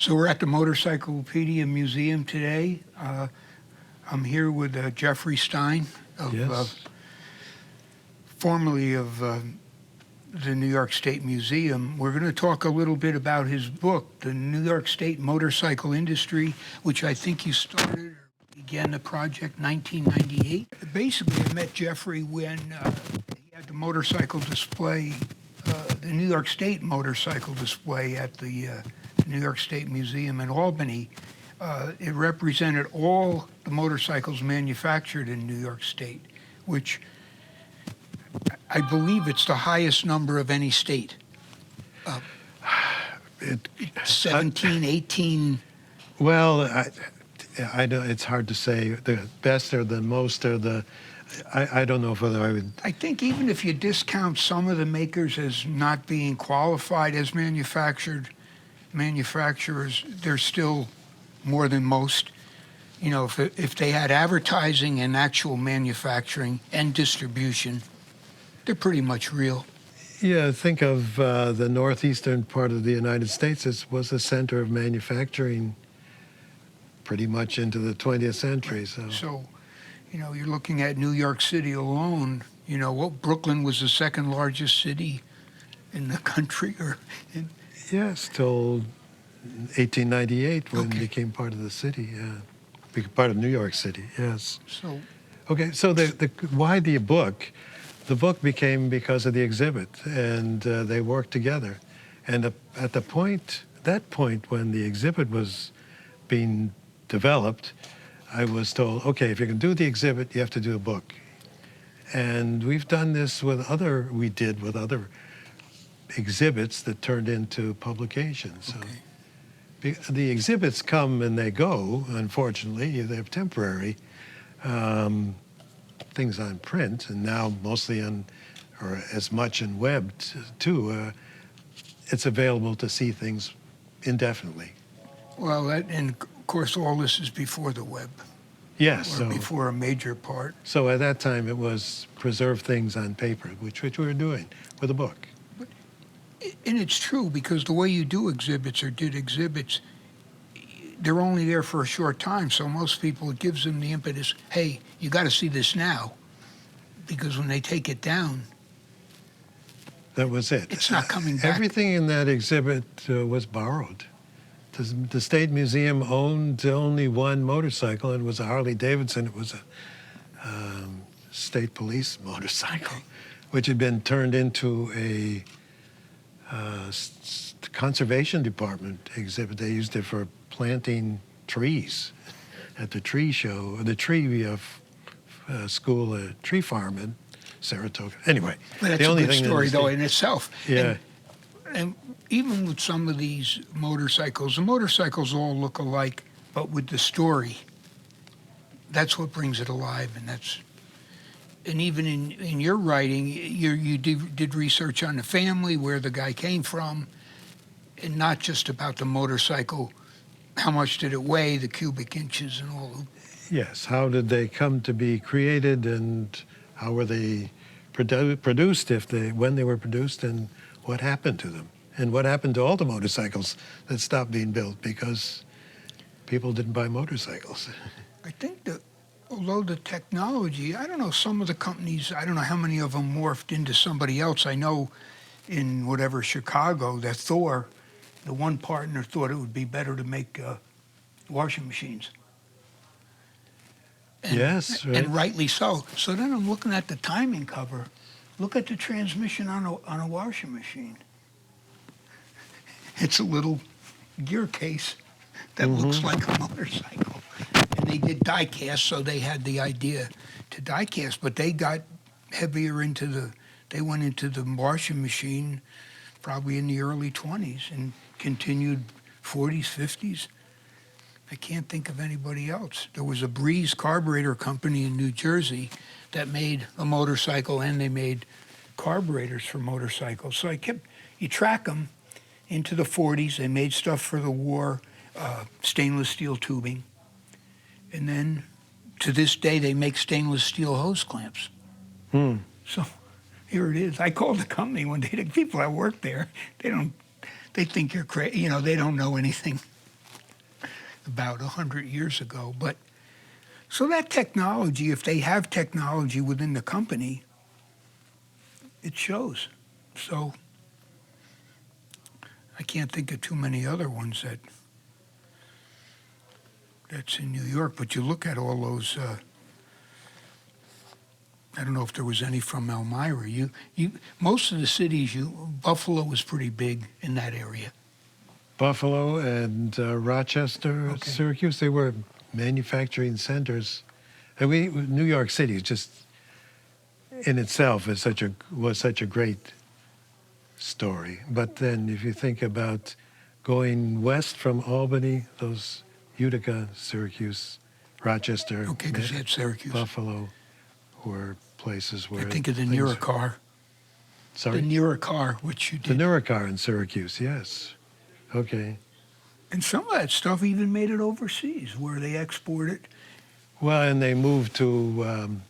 So we're at the Motorcyclopedia Museum today. I'm here with Geoffrey Stein, formerly of the New York State Museum. We're going to talk a little bit about his book, The New York State Motorcycle Industry, which I think you started or began the project 1998. Basically, I met Geoffrey when he had the motorcycle display, the New York State motorcycle display at the New York State Museum in Albany. It represented all the motorcycles manufactured in New York State, which I believe it's the highest number of any state. 17, 18. Well, I don't, it's hard to say the best or the most or the, I don't know whether I would. I think even if you discount some of the makers as not being qualified as manufacturers, they're still more than most. You know, if they had advertising and actual manufacturing and distribution, they're pretty much real. Yeah, think of the northeastern part of the United States. It was a center of manufacturing pretty much into the 20th century. So, you know, you're looking at New York City alone. You know, well, Brooklyn was the second largest city in the country, Yes, till 1898 when it became part of the city, part of New York City, yes. So, okay, so why the book? The book became because of the exhibit, and they worked together. And at that point when the exhibit was being developed, I was told, okay, if you're going to do the exhibit, you have to do a book. And we've done this with other exhibits that turned into publications. okay. So the exhibits come and they go, unfortunately. They're temporary things on print, and now mostly or as much in web too. It's available to see things indefinitely. Well, and of course, all this is before the web. Yes. Or before a major part. So at that time, it was preserve things on paper, which we were doing with a book. And it's true, because the way you do exhibits or did exhibits, they're only there for a short time. So most people, it gives them the impetus, hey, you got to see this now. Because when they take it down, that was it. It's not coming back. Everything in that exhibit was borrowed. The State Museum owned only one motorcycle, and it was a Harley-Davidson. It was a state police motorcycle, which had been turned into a conservation department exhibit. They used it for planting trees at the tree show, the tree school, tree farm in Saratoga. Anyway, but that's the only a good thing story, though, in itself. Yeah. And even with some of these motorcycles, the motorcycles all look alike, but with the story, that's what brings it alive. And even in your writing, you did research on the family, where the guy came from, and not just about the motorcycle. How much did it weigh, the cubic inches and all? Yes, how did they come to be created, and how were they produced, when they were produced, and what happened to them, and what happened to all the motorcycles that stopped being built because people didn't buy motorcycles. I think that although the technology, I don't know, some of the companies, I don't know how many of them morphed into somebody else. I know in Chicago, that Thor, the one partner thought it would be better to make washing machines. And, yes, right. And rightly so. So then I'm looking at the timing cover. Look at the transmission on a washing machine. It's a little gear case that looks like a motorcycle. And they did die cast, so they had the idea to die cast, but they got heavier they went into the washing machine probably in the early 20s and continued 40s, 50s. I can't think of anybody else. There was a Breeze carburetor company in New Jersey that made a motorcycle, and they made carburetors for motorcycles. So you track them into the 40s. They made stuff for the war, stainless steel tubing. And then to this day, they make stainless steel hose clamps. So here it is. I called the company one day. The people that work there, they think you're crazy. You know, they don't know anything. about 100 years ago. But so that technology, if they have technology within the company, it shows. So I can't think of too many other ones that's in New York. But you look at all those. I don't know if there was any from Elmira. Most of the cities. Buffalo was pretty big in that area. Buffalo and Rochester, Okay. Syracuse, they were manufacturing centers. And New York City just in itself was such a great story. But then if you think about going west from Albany, those Utica, Syracuse, Rochester, Okay, because you had Syracuse. Buffalo were places where I think of the things- Neurocar. Sorry? The Neurocar, which you The did. Neurocar in Syracuse, yes. Okay. And some of that stuff even made it overseas, where they exported. Well, and they moved to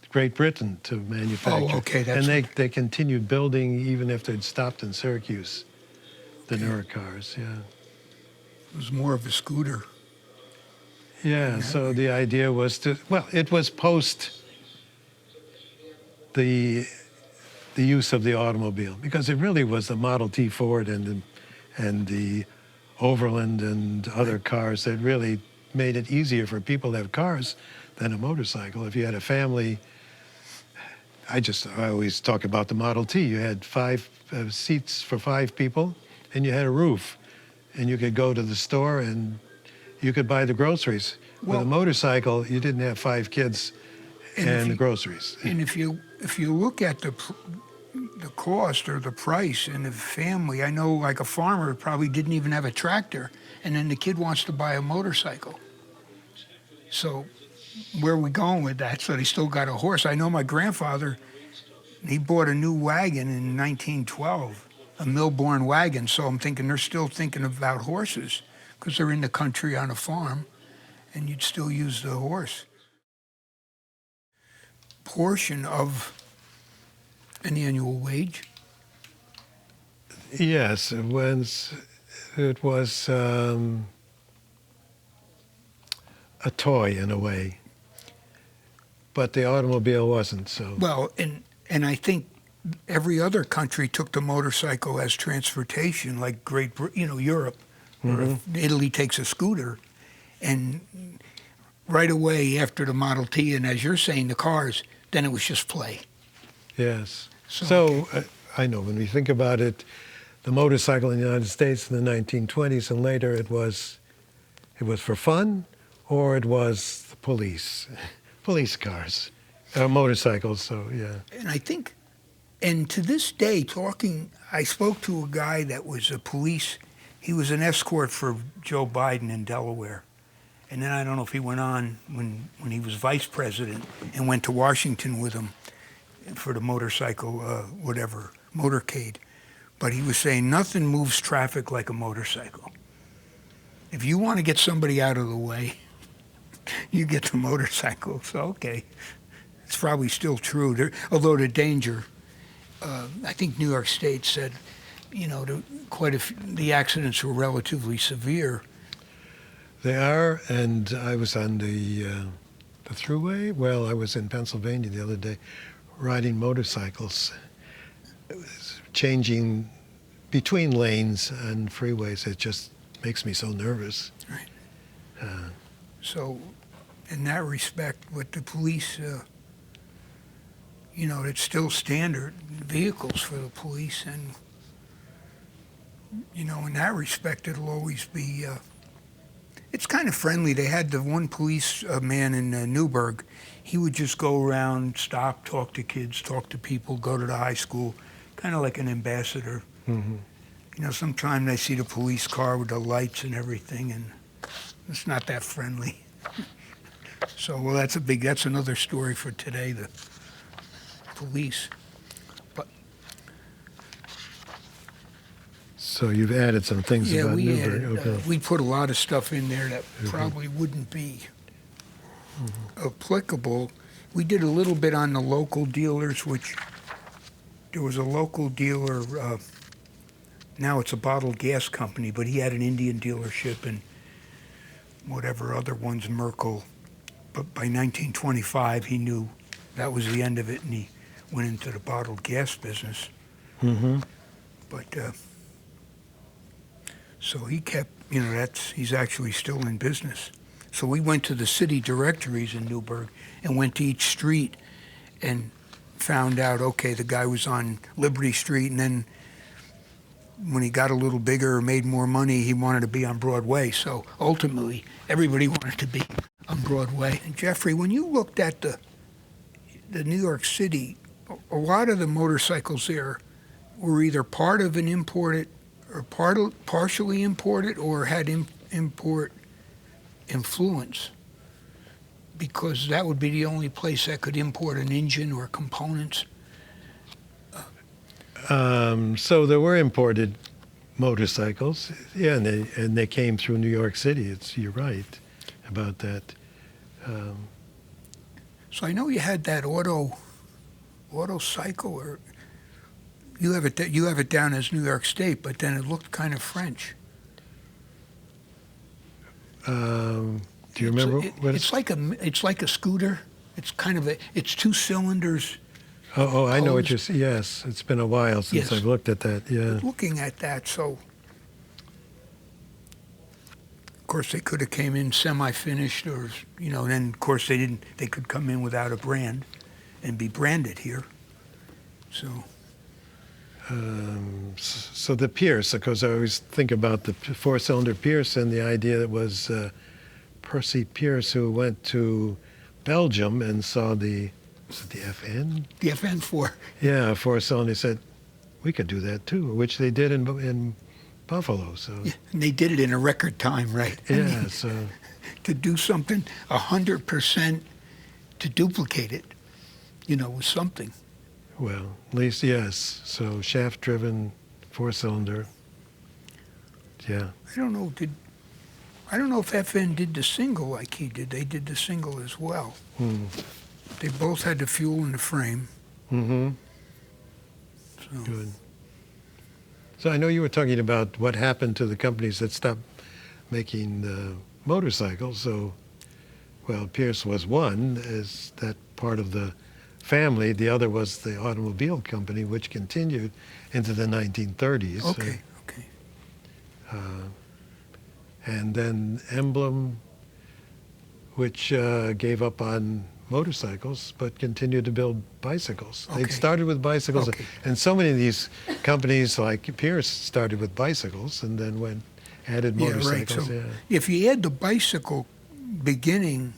Great Britain to manufacture. Oh, okay, and that's they continued building even if they'd stopped in Syracuse, the Okay. Neurocars, yeah. It was more of a scooter. Yeah, so the idea was it was post the use of the automobile, because it really was the Model T Ford and the Overland and other cars that really made it easier for people to have cars than a motorcycle. If you had a family, I always talk about the Model T. You had 5 seats for 5 people, and you had a roof, and you could go to the store and you could buy the groceries. Well- With a motorcycle, you didn't have 5 kids And if and the you- groceries. And if you look at the cost or the price in a family, I know like a farmer probably didn't even have a tractor, and then the kid wants to buy a motorcycle. So where are we going with that? So they still got a horse. I know my grandfather, he bought a new wagon in 1912, a Milborn wagon. So I'm thinking they're still thinking about horses because they're in the country on a farm, and you'd still use the horse. Portion of an annual wage. Yes, it was a toy in a way, but the automobile wasn't. So Well, and I think every other country took the motorcycle as transportation, like Europe, or if Italy takes a scooter, and right away after the Model T, and as you're saying, the cars, then it was just play. yes. So- So I know when we think about it, the motorcycle in the United States in the 1920s and later, it was for fun, or it was the police cars, motorcycles. So yeah. And I think, and to this day, I spoke to a guy that was a police, he was an escort for Joe Biden in Delaware. And then I don't know if he went on when he was vice president and went to Washington with him for the motorcycle, motorcade. But he was saying nothing moves traffic like a motorcycle. If you want to get somebody out of the way, you get the motorcycle. So, okay, it's probably still true. Although the danger, I think New York State said, the accidents were relatively severe. They are, and I was on the thruway. Well, I was in Pennsylvania the other day, riding motorcycles. It was changing between lanes and freeways. It just makes me so nervous. Right. So, in that respect, with the police, it's still standard vehicles for the police, and in that respect, it'll always be. It's kind of friendly. They had the one police man in Newburgh. He would just go around, stop, talk to kids, talk to people, go to the high school, kind of like an ambassador. Mm-hmm. Sometimes I see the police car with the lights and everything, and it's not that friendly. So, well, that's another story for today, the police. But So you've added some things yeah, about Newburgh. Okay. we put a lot of stuff in there that probably wouldn't be applicable. We did a little bit on the local dealers, which there was a local dealer, now it's a bottled gas company, but he had an Indian dealership, and whatever other ones, Merkel. But by 1925, he knew that was the end of it, and he went into the bottled gas business. Mm-hmm. But so he kept, he's actually still in business. So we went to the city directories in Newburgh and went to each street and found out, okay, the guy was on Liberty Street, and then when he got a little bigger or made more money, he wanted to be on Broadway. So ultimately, everybody wanted to be on Broadway. And Geoffrey, when you looked at the New York City, a lot of the motorcycles there were either part of an imported or partially imported or had import influence, because that would be the only place that could import an engine or components. So there were imported motorcycles, yeah, and they came through New York City. You're right about that. So I know you had that auto cycle, or you have it down as New York State, but then it looked kind of French. Do you remember what it's like a scooter. It's kind of it's two cylinders. Oh, I know what you're saying. Yes, it's been a while since Yes. I've looked at that. Yeah. Looking at that, so of course they could have came in semi-finished, or then of course they didn't. They could come in without a brand and be branded here. So So the Pierce, because I always think about the four-cylinder Pierce and the idea that was Percy Pierce, who went to Belgium and saw the FN? the FN4. Yeah, four-cylinder. He said, we could do that too, which they did in Buffalo. So Yeah, and they did it in a record time, right? I yeah, mean, so to do something 100% to duplicate it, was something. well, at least yes. So shaft-driven four-cylinder. Yeah. I don't know if FN did the single like he did. They did the single as well. Hmm. They both had the fuel in the frame. Mm-hmm. So. Good. So I know you were talking about what happened to the companies that stopped making the motorcycles. So, well, Pierce was one, as that part of the family. The other was the automobile company, which continued into the 1930s. Okay. And then Emblem, which gave up on motorcycles but continued to build bicycles. Okay. They started with bicycles, Okay. and so many of these companies like Pierce started with bicycles and then added motorcycles. Yeah, right. So Yeah. if you add the bicycle beginning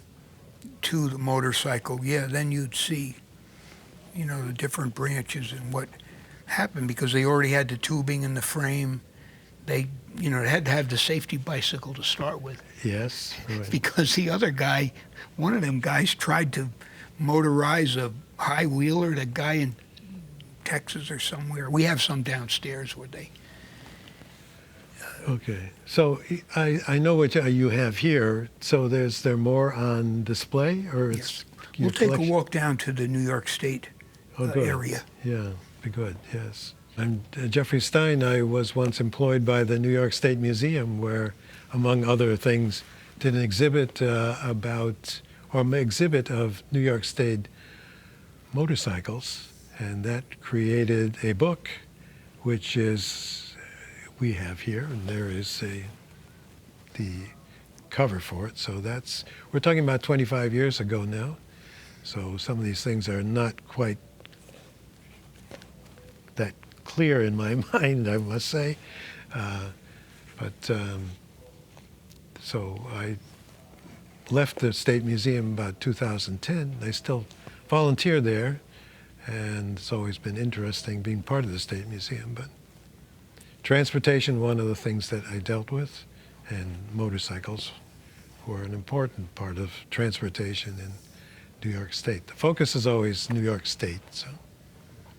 to the motorcycle, then you'd see, the different branches and what happened, because they already had the tubing in the frame. They, had to have the safety bicycle to start with. Yes. Right. Because the other guy, one of them guys, tried to motorize a high wheeler. That guy in Texas or somewhere. We have some downstairs where they. Okay. So I know what you have here. So there more on display, or it's Yes. your We'll take collection? a walk down to the New York State Good. area. Yeah, be good, yes. I'm Geoffrey Stein. I was once employed by the New York State Museum, where, among other things, did an exhibit exhibit of New York State motorcycles, and that created a book, which we have here, and there is the cover for it. So we're talking about 25 years ago now. So some of these things are not quite that clear in my mind, I must say. So I left the State Museum about 2010. I still volunteer there, and it's always been interesting being part of the State Museum. But transportation, one of the things that I dealt with, and motorcycles were an important part of transportation in New York State. The focus is always New York State. So.